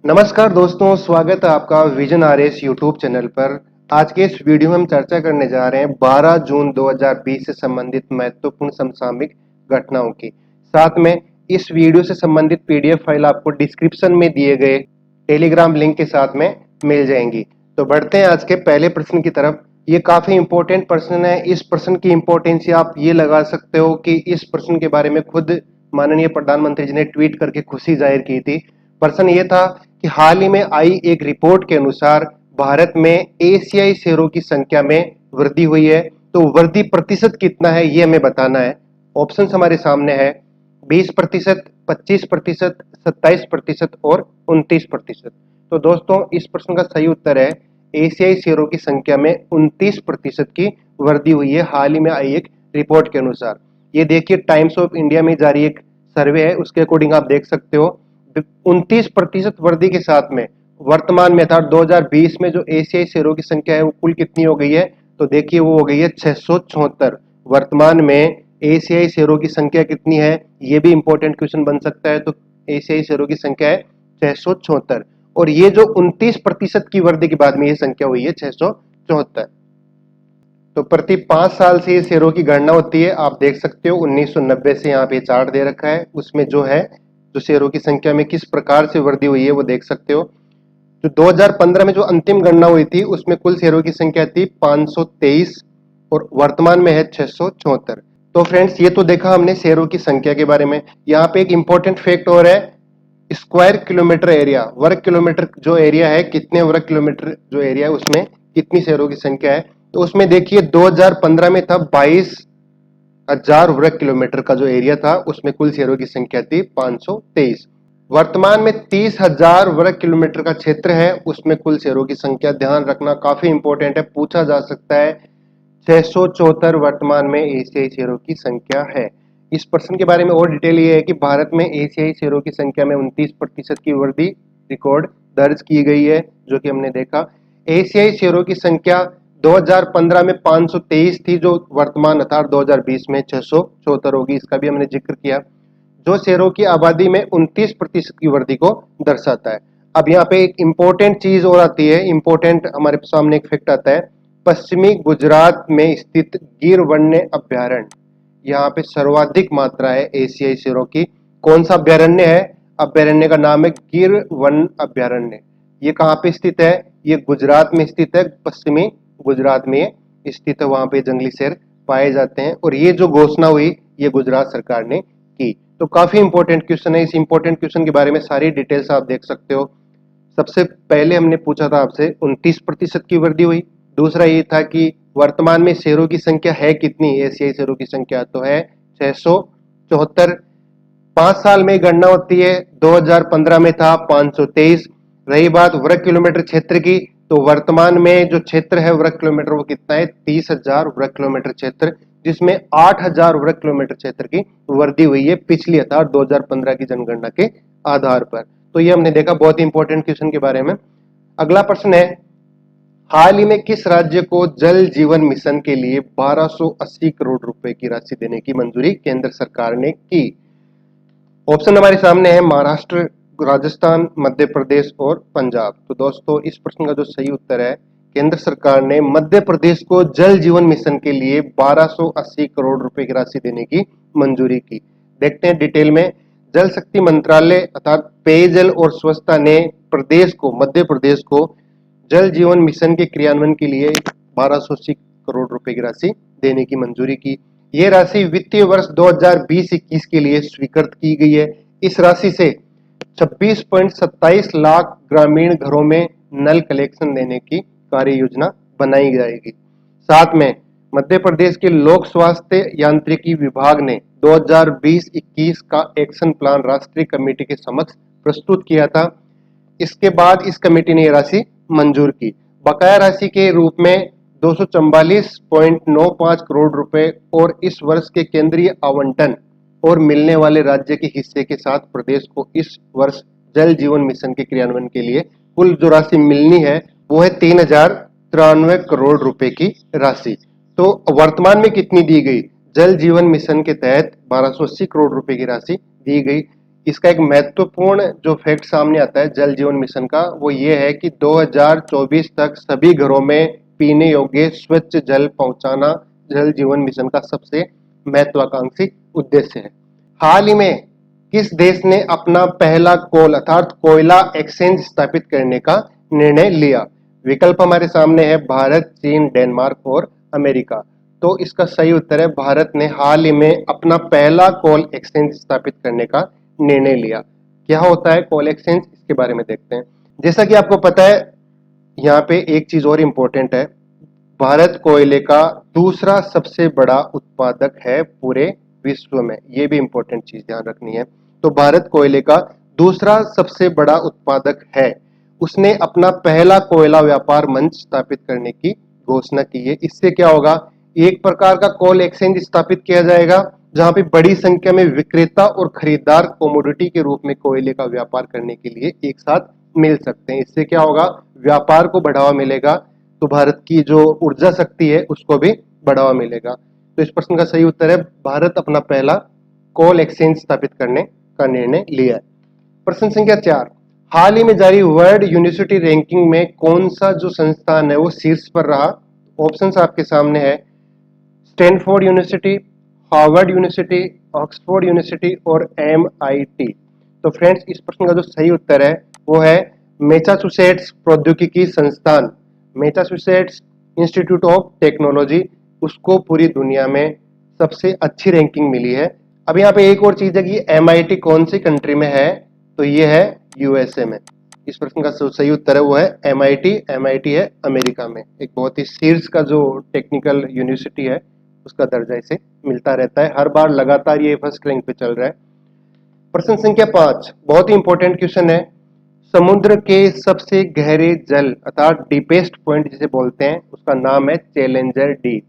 नमस्कार दोस्तों, स्वागत है आपका विजन आरएस यूट्यूब चैनल पर। आज के इस वीडियो में हम चर्चा करने जा रहे हैं 12 जून 2020 से संबंधित महत्वपूर्ण समसामयिक घटनाओं की। साथ में इस वीडियो से संबंधित पीडीएफ फाइल आपको डिस्क्रिप्शन में दिए गए टेलीग्राम लिंक के साथ में मिल जाएंगी। तो बढ़ते हैं आज के पहले प्रश्न की तरफ। ये काफी इंपॉर्टेंट प्रश्न है। इस प्रश्न की इंपॉर्टेंस आप ये लगा सकते हो कि इस प्रश्न के बारे में खुद माननीय प्रधानमंत्री जी ने ट्वीट करके खुशी जाहिर की थी। प्रश्न ये था कि हाल ही में आई एक रिपोर्ट के अनुसार भारत में एशियाई शेरों की संख्या में वृद्धि हुई है। तो वृद्धि प्रतिशत कितना है ये हमें बताना है। ऑप्शंस हमारे सामने है 20%, 25%, 27% और 29%। तो दोस्तों इस प्रश्न का सही उत्तर है एशियाई शेरों की संख्या में 29% की वृद्धि हुई है हाल ही में आई एक रिपोर्ट के अनुसार। ये देखिए टाइम्स ऑफ इंडिया में जारी एक सर्वे है, उसके अकॉर्डिंग आप देख सकते हो 29% वृद्धि के साथ में वर्तमान में अर्थात 2020 में जो एशियाई शेरों की संख्या है वो कुल कितनी हो गई है। तो देखिए वो हो गई है 674। वर्तमान में एशियाई शेरों की संख्या कितनी है ये भी इंपॉर्टेंट क्वेश्चन बन सकता है। तो एशियाई शेरों की संख्या है 674 और ये जो 29% की वृद्धि के बाद में ये संख्या हुई है 674। तो प्रति 5 साल से ये शेरों की गणना होती है। आप देख सकते हो 1990 से यहाँ पे चार्ट दे रखा है, उसमें जो है जो शेरों की संख्या में किस प्रकार से वृद्धि हुई है वो देख सकते हो। जो 2015 में जो अंतिम गणना हुई थी उसमें कुल शेरों की संख्या थी 523 और वर्तमान में है 674। तो फ्रेंड्स ये तो देखा हमने शेरों की संख्या के बारे में। यहाँ पे एक इंपॉर्टेंट फैक्ट और है, स्क्वायर किलोमीटर एरिया, वर्ग किलोमीटर जो एरिया है, कितने वर्ग किलोमीटर जो एरिया है उसमें कितनी शेरों की संख्या है। तो उसमें देखिए 2015 में था 22,000 वर्ग किलोमीटर का जो एरिया था, उसमें कुल शेरों की संख्या थी 523। वर्तमान में 30,000 वर्ग किलोमीटर का क्षेत्र है, उसमें कुल शेरों की संख्या, ध्यान रखना काफी इंपॉर्टेंट है, पूछा जा सकता है, 674 वर्तमान में एशियाई शेरों की संख्या है। इस प्रश्न के बारे में और डिटेल ये है कि भारत में एशियाई शेरों की संख्या में 29% की वृद्धि रिकॉर्ड दर्ज की गई है, जो कि हमने देखा। एशियाई शेरों की संख्या 2015 में 523 थी, जो वर्तमान अर्थात 2020 में 674 होगी, इसका भी हमने जिक्र किया, जो शेरों की आबादी में 29% की वृद्धि को दर्शाता है। अब यहाँ पे एक इंपॉर्टेंट चीज और आती है, इंपॉर्टेंट हमारे सामने एक फैक्ट आता है, पश्चिमी गुजरात में स्थित गिर वन्य अभ्यारण्य, यहाँ पे सर्वाधिक मात्रा है एशियाई शेरों की। कौन सा अभ्यारण्य है? अभ्यारण्य का नाम है गिर वन अभ्यारण्य। ये कहाँ पे स्थित है? ये गुजरात में स्थित है, पश्चिमी गुजरात में स्थित है, वहां पे जंगली शेर पाए जाते हैं और ये जो घोषणा हुई ये गुजरात सरकार ने की। तो काफी इंपॉर्टेंट क्वेश्चन है, इस इंपॉर्टेंट क्वेश्चन के बारे में सारी डिटेल्स आप देख सकते हो। सबसे पहले हमने पूछा था आपसे 29% की वृद्धि हुई। दूसरा ये था कि वर्तमान में शेरों की संख्या है कितनी, एशियाई शेरों की संख्या तो है 674। 5 साल में गणना होती है, 2015 में था 523। रही बात वर्ग किलोमीटर क्षेत्र की, तो वर्तमान में जो क्षेत्र है वर्ग किलोमीटर वो कितना है, 30,000 वर्ग किलोमीटर क्षेत्र, जिसमें 8,000 वर्ग किलोमीटर क्षेत्र की वृद्धि हुई है पिछली अर्थात 2015 की जनगणना के आधार पर। तो ये हमने देखा बहुत ही इंपॉर्टेंट क्वेश्चन के बारे में। अगला प्रश्न है, हाल ही में किस राज्य को जल जीवन मिशन के लिए 1280 करोड़ रुपए की राशि देने की मंजूरी केंद्र सरकार ने की? ऑप्शन हमारे सामने है महाराष्ट्र, राजस्थान, मध्य प्रदेश और पंजाब। तो दोस्तों इस प्रश्न का जो सही उत्तर है, केंद्र सरकार ने मध्य प्रदेश को जल जीवन मिशन के लिए 1280 करोड़ रुपए की राशि देने की मंजूरी की। देखते हैं डिटेल में। जल शक्ति मंत्रालय अर्थात पेयजल और स्वच्छता ने प्रदेश को, मध्य प्रदेश को जल जीवन मिशन के क्रियान्वयन के लिए 1280 करोड़ रुपए की राशि देने की मंजूरी की। ये राशि वित्तीय वर्ष 2020-21 के लिए स्वीकृत की गई है। इस राशि से 26.27 लाख ग्रामीण घरों में नल कलेक्शन देने की कार्य योजना बनाई जाएगी। साथ में मध्य प्रदेश के लोक स्वास्थ्य यांत्रिकी विभाग ने 2020-21 का एक्शन प्लान राष्ट्रीय कमेटी के समक्ष प्रस्तुत किया था। इसके बाद इस कमेटी ने यह राशि मंजूर की। बकाया राशि के रूप में 244.95 करोड़ रुपए और इस वर्ष के केंद्रीय आवंटन और मिलने वाले राज्य के हिस्से के साथ प्रदेश को इस वर्ष जल जीवन मिशन के क्रियान्वयन के लिए कुल जो राशि मिलनी है वो है 3,093 करोड़ रुपए की राशि। तो वर्तमान में कितनी दी गई? जल जीवन मिशन के तहत 1280 करोड़ रुपए की राशि दी गई। इसका एक महत्वपूर्ण जो फैक्ट सामने आता है जल जीवन मिशन का, वो ये है कि 2024 तक सभी घरों में पीने योग्य स्वच्छ जल पहुंचाना जल जीवन मिशन का सबसे महत्वाकांक्षी उद्देश्य है। हाल ही में किस देश ने अपना पहला कोल अर्थात कोयला एक्सचेंज स्थापित करने का निर्णय लिया? विकल्प हमारे सामने है भारत, चीन, डेनमार्क और अमेरिका। तो इसका सही उत्तर है भारत ने हाल ही में अपना पहला कोल एक्सचेंज स्थापित करने का निर्णय लिया। क्या होता है कोल एक्सचेंज, इसके बारे में देखते हैं। जैसा कि आपको पता है, यहाँ पे एक चीज और इंपॉर्टेंट है, भारत कोयले का दूसरा सबसे बड़ा उत्पादक है पूरे विश्व में। ये भी इंपॉर्टेंट चीज ध्यान रखनी है। तो भारत कोयले का दूसरा सबसे बड़ा उत्पादक है। उसने अपना पहला कोयला व्यापार मंच स्थापित करने की घोषणा की है। इससे क्या होगा, एक प्रकार का कोल एक्सचेंज स्थापित किया जाएगा जहां पे बड़ी संख्या में विक्रेता और खरीदार कोमोडिटी के रूप में कोयले का व्यापार करने के लिए एक साथ मिल सकते हैं। इससे क्या होगा, व्यापार को बढ़ावा मिलेगा, तो भारत की जो ऊर्जा शक्ति है उसको भी बढ़ावा मिलेगा। तो इस प्रश्न का सही उत्तर है भारत अपना पहला कोल एक्सचेंज स्थापित करने का निर्णय लिया है। प्रश्न संख्या 4, हाल ही में जारी वर्ल्ड यूनिवर्सिटी रैंकिंग में कौन सा जो संस्थान है वो शीर्ष पर रहा? ऑप्शंस आपके सामने है, Stanford university, Harvard university, Oxford university और MIT। तो फ्रेंड्स, इस प्रश्न का जो सही उत्तर है वो है मैसाचुसेट्स प्रौद्योगिकी संस्थान, मैसाचुसेट्स इंस्टीट्यूट ऑफ टेक्नोलॉजी। उसको पूरी दुनिया में सबसे अच्छी रैंकिंग मिली है। अब यहाँ पे एक और चीज है कि MIT कौन सी कंट्री में है, तो ये है USA में। इस प्रश्न का सही उत्तर है वो है MIT है अमेरिका में। एक बहुत ही शीर्ष का जो टेक्निकल यूनिवर्सिटी है उसका दर्जा इसे मिलता रहता है, हर बार लगातार ये फर्स्ट रैंक पे चल रहा है। प्रश्न संख्या 5 बहुत ही इंपॉर्टेंट क्वेश्चन है, समुद्र के सबसे गहरे जल अर्थात डीपेस्ट पॉइंट जिसे बोलते हैं उसका नाम है चैलेंजर डीप।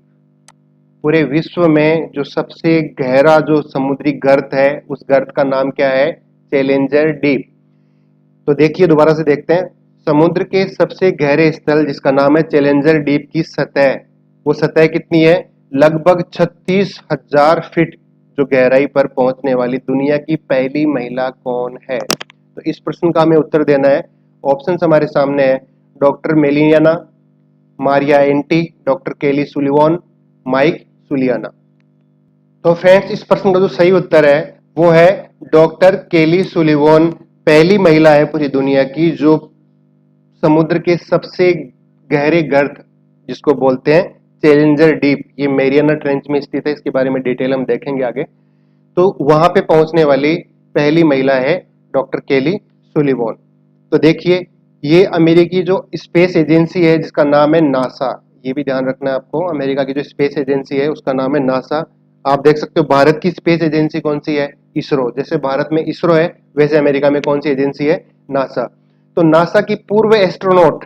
पूरे विश्व में जो सबसे गहरा जो समुद्री गर्त है उस गर्त का नाम क्या है? Challenger deep. तो देखिए दोबारा से देखते हैं, समुद्र के सबसे गहरे स्थल जिसका नाम है चैलेंजर डीप की सतह, वो सतह कितनी है? लगभग 36,000 फीट जो गहराई पर पहुंचने वाली दुनिया की पहली महिला कौन है? तो इस प्रश्न का हमें उत्तर देना है। ऑप्शंस हमारे सामने है, doctor Meliana, Maria Anti, doctor Kelly Sullivan, Mike Suliana. तो फ्रेंड्स, इस प्रश्न का जो सही उत्तर है वो है डॉक्टर केली सुलिवान पहली महिला है पूरी दुनिया की जो समुद्र के सबसे गहरे गर्त जिसको बोलते हैं चैलेंजर डीप, ये मेरियाना ट्रेंच में स्थित है। इसके बारे में डिटेल हम देखेंगे आगे। तो वहां पे पहुंचने वाली पहली महिला है डॉक्टर केली सुलिवान। तो देखिए, ये अमेरिकी जो स्पेस एजेंसी है जिसका नाम है नासा, ये भी ध्यान रखना है आपको, अमेरिका की जो स्पेस एजेंसी है उसका नाम है नासा। आप देख सकते हो भारत की स्पेस एजेंसी कौन सी है? इसरो। जैसे भारत में इसरो है वैसे अमेरिका में कौन सी एजेंसी है? नासा। तो नासा की पूर्व एस्ट्रोनॉट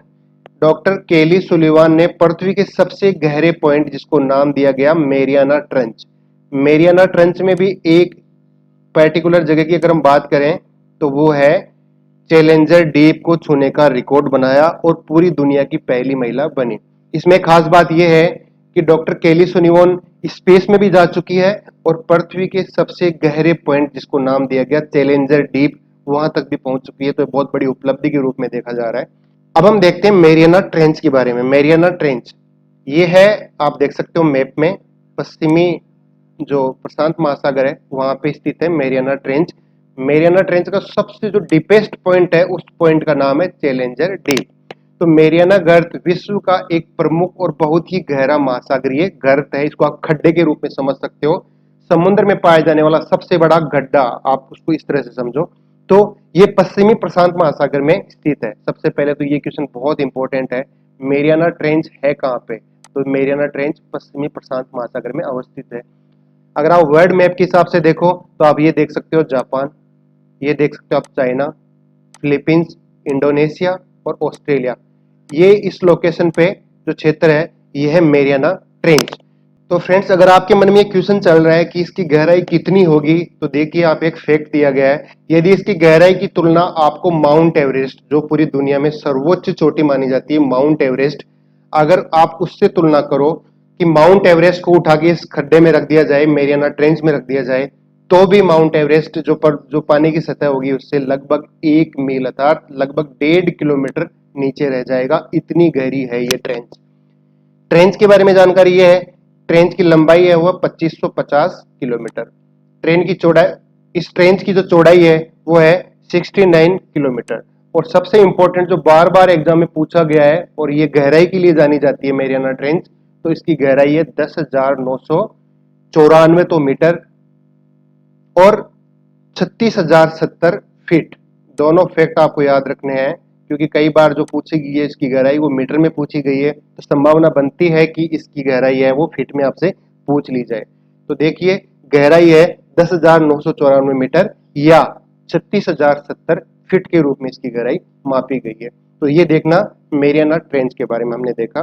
डॉक्टर केली सुलिवान ने पृथ्वी के सबसे गहरे पॉइंट जिसको नाम दिया गया मेरियाना ट्रेंच, मेरियाना ट्रेंच में भी एक पर्टिकुलर जगह की अगर हम बात करें तो वो है चैलेंजर डीप को छूने का रिकॉर्ड बनाया और पूरी दुनिया की पहली महिला बनी। इसमें खास बात यह है कि डॉक्टर केली सुलिवान स्पेस में भी जा चुकी है और पृथ्वी के सबसे गहरे पॉइंट जिसको नाम दिया गया चैलेंजर डीप वहां तक भी पहुंच चुकी है। तो बहुत बड़ी उपलब्धि के रूप में देखा जा रहा है। अब हम देखते हैं मेरियाना ट्रेंच के बारे में। मेरियाना ट्रेंच ये है, आप देख सकते हो मैप में, पश्चिमी जो प्रशांत महासागर है वहां पे स्थित है मेरियाना ट्रेंच। मेरियाना ट्रेंच का सबसे जो डीपेस्ट पॉइंट है उस पॉइंट का नाम है चैलेंजर डीप। तो मेरियाना गर्त विश्व का एक प्रमुख और बहुत ही गहरा महासागरीय गर्त है। इसको आप खड्डे के रूप में समझ सकते हो, समुद्र में पाया जाने वाला सबसे बड़ा गड्ढा, आप उसको इस तरह से समझो। तो ये पश्चिमी प्रशांत महासागर में स्थित है। सबसे पहले तो ये क्वेश्चन बहुत इंपॉर्टेंट है, मेरियाना ट्रेंच है कहाँ पे? तो मेरियाना ट्रेंच पश्चिमी प्रशांत महासागर में अवस्थित है। अगर आप वर्ल्ड मैप के हिसाब से देखो तो आप ये देख सकते हो जापान, ये देख सकते हो आप चाइना, फिलीपींस, इंडोनेशिया और ऑस्ट्रेलिया, ये इस लोकेशन पे जो क्षेत्र है ये है मेरियाना ट्रेंच। तो फ्रेंड्स, अगर आपके मन में एक क्वेश्चन चल रहा है कि इसकी गहराई कितनी होगी, तो देखिए आप एक फैक्ट दिया गया है। यदि इसकी गहराई की तुलना आपको माउंट एवरेस्ट, जो पूरी दुनिया में सर्वोच्च चोटी मानी जाती है माउंट एवरेस्ट, अगर आप उससे तुलना करो कि माउंट एवरेस्ट को उठा के इस खड्डे में रख दिया जाए, मेरियाना ट्रेंच में रख दिया जाए, तो भी माउंट एवरेस्ट जो पानी की सतह होगी उससे लगभग 1 मील अर्थात लगभग 1.5 किलोमीटर नीचे रह जाएगा। इतनी गहरी है ये ट्रेंच। ट्रेंच के बारे में जानकारी ये है, ट्रेंच की लंबाई है वह 2550 किलोमीटर। ट्रेन की चौड़ाई इस ट्रेंच की जो चौड़ाई है वो है 69 किलोमीटर। और सबसे इंपॉर्टेंट जो बार बार एग्जाम में पूछा गया है और ये गहराई के लिए जानी जाती है मेरियाना ट्रेंच, तो इसकी गहराई है 10,994 तो मीटर और 36,070 फीट। दोनों फैक्ट आपको याद रखने हैं, क्योंकि कई बार जो पूछी गई है इसकी गहराई वो मीटर में पूछी गई है, तो संभावना बनती है कि इसकी गहराई है वो फीट में आपसे पूछ ली जाए। तो देखिए गहराई है 10,994 मीटर या 36,070 फीट के रूप में इसकी गहराई मापी गई है। तो ये देखना मेरियाना ट्रेंच के बारे में हमने देखा।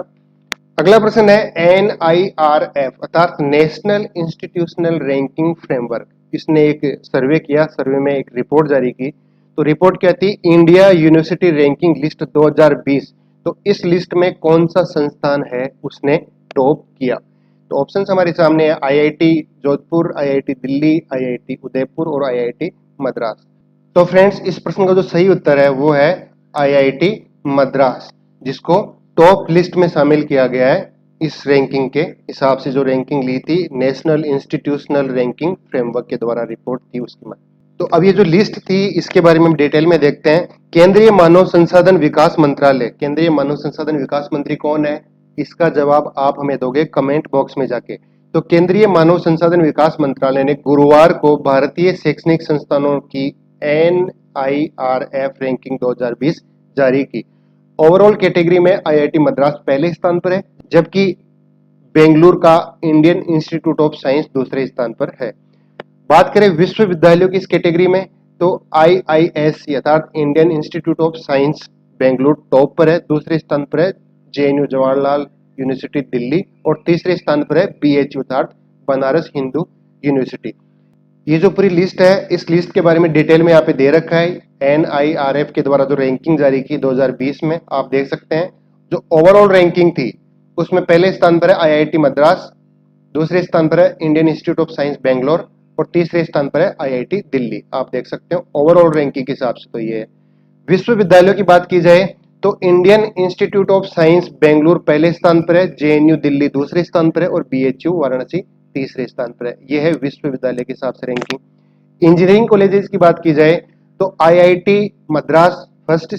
अगला प्रश्न है NIRF अर्थात नेशनल इंस्टीट्यूशनल रैंकिंग फ्रेमवर्क। इसने एक सर्वे किया, सर्वे में एक रिपोर्ट जारी की। तो रिपोर्ट क्या थी? India university ranking list 2020। तो इस लिस्ट में कौन सा संस्थान है उसने टॉप किया? तो ऑप्शंस हमारे सामने है IIT Jodhpur, IIT Delhi, IIT Udaipur और IIT मद्रास। तो फ्रेंड्स इस प्रश्न का जो सही उत्तर है वो है IIT मद्रास, जिसको टॉप लिस्ट में शामिल किया गया है। इस रैंकिंग के हिसाब से जो रैंकिंग ली थी नेशनल इंस्टीट्यूशनल रैंकिंग फ्रेमवर्क के द्वारा रिपोर्ट थी उसकी। तो अब ये जो लिस्ट थी इसके बारे में हम डिटेल में देखते हैं। केंद्रीय मानव संसाधन विकास मंत्रालय, केंद्रीय मानव संसाधन विकास मंत्री कौन है? इसका जवाब आप हमें दोगे कमेंट बॉक्स में जाके। तो केंद्रीय मानव संसाधन विकास मंत्रालय ने गुरुवार को भारतीय शैक्षणिक संस्थानों की NIRF रैंकिंग 2020 जारी की। ओवरऑल कैटेगरी में IIT मद्रास पहले स्थान पर है, जबकि बेंगलुरु का इंडियन इंस्टीट्यूट ऑफ साइंस दूसरे स्थान पर है। बात करें विश्वविद्यालयों की इस कैटेगरी में, तो IISc अर्थात Indian institute of science Bengaluru top पर है, दूसरे स्थान पर है JNU जवाहरलाल यूनिवर्सिटी दिल्ली और तीसरे स्थान पर है BHU अर्थात बनारस हिंदू यूनिवर्सिटी। ये जो पूरी लिस्ट है इस लिस्ट के बारे में डिटेल में यहाँ पे दे रखा है। NIRF के द्वारा जो रैंकिंग जारी की 2020 में आप देख सकते हैं। जो ओवरऑल रैंकिंग थी उसमें पहले स्थान पर है IIT मद्रास, दूसरे स्थान पर है Indian institute of science Bangalore और तीसरे स्थान पर है IIT दिल्ली। आप देख सकते हो ओवरऑल रैंकिंग के हिसाब से तो ये है। विश्वविद्यालयों की बात की जाए तो Indian institute of science Bengaluru पहले स्थान पर है, JNU दिल्ली दूसरे स्थान पर है और BHU वाराणसी तीसरे स्थान पर है। यह है विश्वविद्यालय के हिसाब से रैंकिंग। इंजीनियरिंग कॉलेजेस की बात की जाए तो IIT Madras first,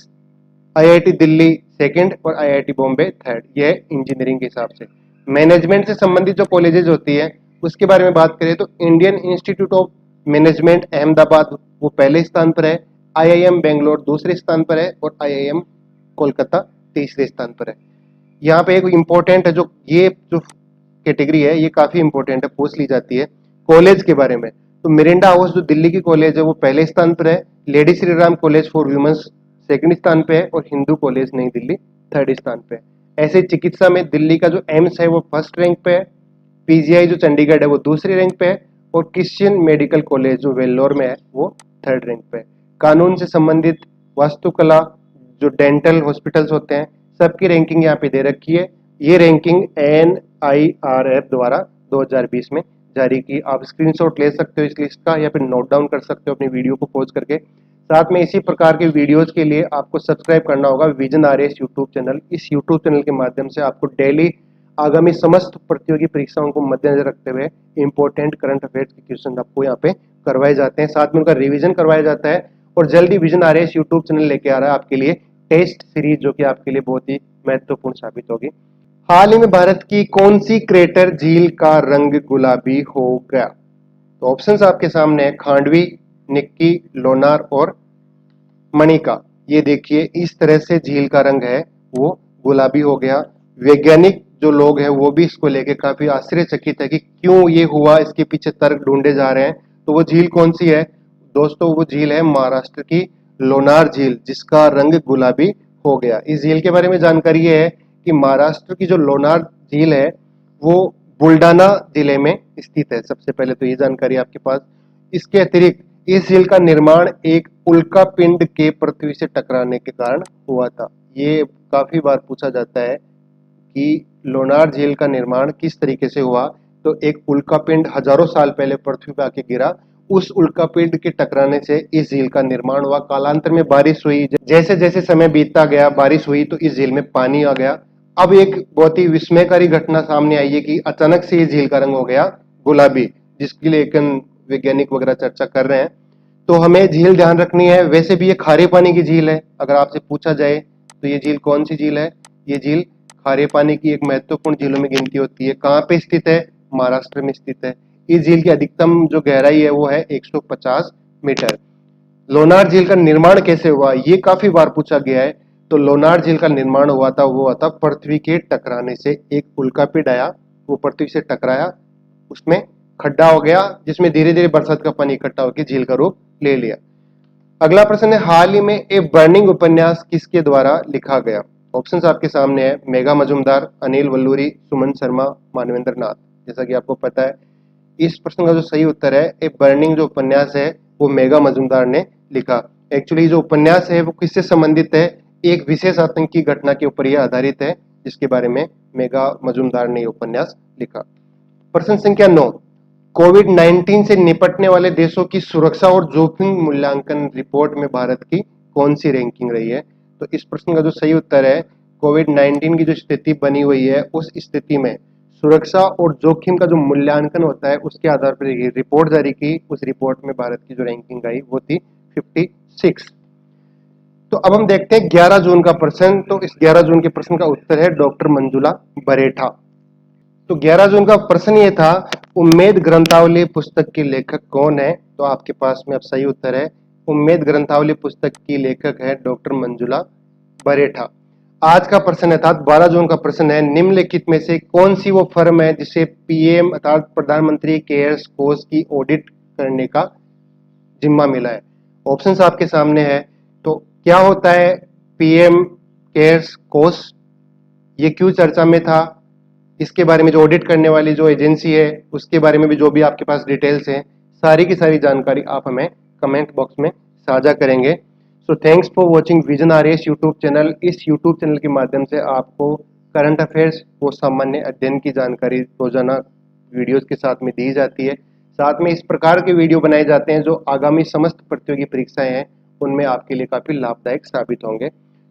IIT Delhi second और IIT बॉम्बे थर्ड। यह है इंजीनियरिंग के हिसाब से। मैनेजमेंट से संबंधित जो कॉलेजेस होती है उसके बारे में बात करें तो Indian institute of management Ahmedabad वो पहले स्थान पर है, IIM बेंगलोर दूसरे स्थान पर है और IIM कोलकाता तीसरे स्थान पर है। यहाँ पे एक इम्पोर्टेंट है, जो ये जो कैटेगरी है ये काफी इंपॉर्टेंट है, पूछ ली जाती है कॉलेज के बारे में। तो मिरिंडा हाउस जो दिल्ली की कॉलेज है वो पहले स्थान पर है, Lady Shri Ram college for women's second स्थान पे है और हिंदू कॉलेज नई दिल्ली थर्ड स्थान पे है। ऐसे चिकित्सा में दिल्ली का जो एम्स है वो फर्स्ट रैंक पे है, PGI जो चंडीगढ़ है वो दूसरे रैंक पे है और क्रिश्चियन मेडिकल कॉलेज जो वेल्लोर में है वो थर्ड रैंक पे है। कानून से संबंधित, वास्तुकला, जो डेंटल हॉस्पिटल्स होते हैं सबकी रैंकिंग यहाँ पे दे रखी है। ये रैंकिंग NIRF द्वारा 2020 में जारी की। आप स्क्रीनशॉट ले सकते हो इस लिस्ट का या फिर नोट डाउन कर सकते हो अपनी वीडियो को पॉज करके। साथ में इसी प्रकार के वीडियोस के लिए आपको सब्सक्राइब करना होगा विजन RS यूट्यूब चैनल। इस यूट्यूब चैनल के माध्यम से आपको डेली आगामी समस्त प्रतियोगी परीक्षाओं को मद्देनजर रखते हुए इंपॉर्टेंट करंट अफेयर्स के क्वेश्चन आपको यहाँ पे करवाए जाते हैं, साथ में उनका रिवीजन करवाया जाता है। और जल्दी विजन RS यूट्यूब चैनल लेके आ रहा है आपके लिए टेस्ट सीरीज, जो कि आपके लिए बहुत ही महत्वपूर्ण साबित होगी। हाल ही में भारत की कौन सी क्रेटर झील का रंग गुलाबी हो गया? तो ऑप्शंस आपके सामने है खांडवी, निक्की, लोनार और मणिका। ये देखिए इस तरह से झील का रंग है वो गुलाबी हो गया। वैज्ञानिक जो लोग हैं वो भी इसको लेके काफी आश्चर्यचकित है कि क्यों ये हुआ, इसके पीछे तर्क ढूंढे जा रहे हैं। तो वो झील कौन सी है दोस्तों? वो झील है महाराष्ट्र की लोनार झील, जिसका रंग गुलाबी हो गया। इस झील के बारे में जानकारी ये है कि महाराष्ट्र की जो लोनार झील है वो बुल्डाना जिले में स्थित है। सबसे पहले तो ये जानकारी आपके पास। इसके अतिरिक्त इस झील का निर्माण एक उल्का पिंड के पृथ्वी से टकराने के कारण हुआ था। ये काफी बार पूछा जाता है कि लोनार झील का निर्माण किस तरीके से हुआ। तो एक उल्का पिंड हजारों साल पहले पृथ्वी पर आके गिरा उस उल्कापिंड के टकराने से इस झील का निर्माण हुआ। कालांतर में बारिश हुई, जैसे जैसे समय बीतता गया बारिश हुई तो इस झील में पानी आ गया। अब एक बहुत ही विस्मयकारी घटना सामने आई है कि अचानक से इस झील का रंग हो गया गुलाबी, जिसके लिए वैज्ञानिक वगैरह चर्चा कर रहे हैं। तो हमें झील ध्यान रखनी है। वैसे भी ये खारे पानी की झील है। अगर आपसे पूछा जाए तो ये झील कौन सी झील है, ये झील खारे पानी की एक महत्वपूर्ण झीलों में गिनती होती है। कहाँ पे स्थित है? महाराष्ट्र में स्थित है। इस झील की अधिकतम जो गहराई है वो है 150 मीटर। लोनार झील का निर्माण कैसे हुआ, ये काफी बार पूछा गया है। तो लोनार झील का निर्माण हुआ था, वो हुआ था पृथ्वी के टकराने से। एक उल्कापिंड आया, वो पृथ्वी से टकराया, उसमें खड्डा हो गया, जिसमें धीरे धीरे बरसात का पानी इकट्ठा होकर झील का रूप ले लिया। अगला प्रश्न है, हाल ही में ए बर्निंग उपन्यास किसके द्वारा लिखा गया? ऑप्शंस आपके सामने है, मेघा मजुमदार, अनिल वल्लूरी, सुमन शर्मा, मानवेंद्र नाथ। जैसा कि आपको पता है, इस प्रश्न का जो सही उत्तर है, ए बर्निंग जो उपन्यास है वो मेघा मजुमदार ने लिखा। एक्चुअली जो उपन्यास है वो किससे संबंधित है? एक विशेष आतंकी घटना के ऊपर यह आधारित है, जिसके बारे में मेघा मजुमदार ने उपन्यास लिखा। प्रश्न संख्या 9, कोविड 19 से निपटने वाले देशों की सुरक्षा और जोखिम मूल्यांकन रिपोर्ट में भारत की कौन सी रैंकिंग रही है? तो इस प्रश्न का जो सही उत्तर है, कोविड 19 की जो स्थिति बनी हुई है उस स्थिति में सुरक्षा और जोखिम का जो मूल्यांकन होता है उसके आधार पर एक रिपोर्ट जारी की। उस रिपोर्ट में भारत की जो रैंकिंग आई वो थी 56। तो अब हम देखते हैं 11 जून का प्रश्न। तो इस 11 जून के प्रश्न का उत्तर है डॉक्टर मंजुला बरेठा। तो 11 जून का प्रश्न ये था, उम्मेद ग्रंथावली पुस्तक की लेखक कौन है? तो आपके पास में अब सही उत्तर है, उम्मेद ग्रंथावली पुस्तक की लेखक है डॉक्टर मंजुला बरेठा। आज का प्रश्न अर्थात 12 जून का प्रश्न है, निम्नलिखित में से कौन सी वो फर्म है जिसे पीएम अर्थात प्रधानमंत्री केयर्स कोष की ऑडिट करने का जिम्मा मिला है? ऑप्शंस आपके सामने है। तो क्या होता है पीएम केयर्स कोष, ये क्यों चर्चा में था, इसके बारे में जो ऑडिट करने वाली जो एजेंसी है उसके बारे में भी जो भी आपके पास डिटेल्स हैं, सारी की सारी जानकारी आप हमें कमेंट बॉक्स में साझा करेंगे। So thanks for watching vision RS YouTube channel. इस यूट्यूब चैनल के माध्यम से आपको करंट अफेयर्स व सामान्य अध्ययन की जानकारी रोजाना वीडियोस के साथ में दी जाती है। साथ में इस प्रकार के वीडियो बनाए जाते हैं जो आगामी समस्त प्रतियोगी परीक्षाएं हैं उनमें आपके लिए काफी लाभदायक साबित होंगे।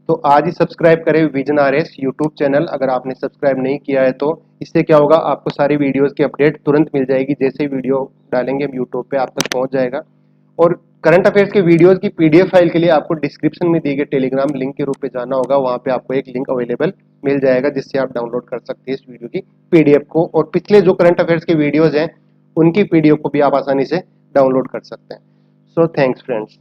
तो आज ही सब्सक्राइब करें विजन आरएस यूट्यूब चैनल, अगर आपने सब्सक्राइब नहीं किया है तो। इससे क्या होगा, आपको सारी वीडियोस की अपडेट तुरंत मिल जाएगी। जैसे ही वीडियो डालेंगे हम यूट्यूब पे आप तक पहुंच जाएगा। और करंट अफेयर्स के वीडियोस की पीडीएफ फाइल के लिए आपको डिस्क्रिप्शन में दिए गए टेलीग्राम लिंक के रूप में जाना होगा। वहां पे आपको एक लिंक अवेलेबल मिल जाएगा जिससे आप डाउनलोड कर सकते हैं इस वीडियो की पीडीएफ को। और पिछले जो करंट अफेयर्स के वीडियोज हैं उनकी पीडीएफ को भी आप आसानी से डाउनलोड कर सकते हैं। So thanks friends.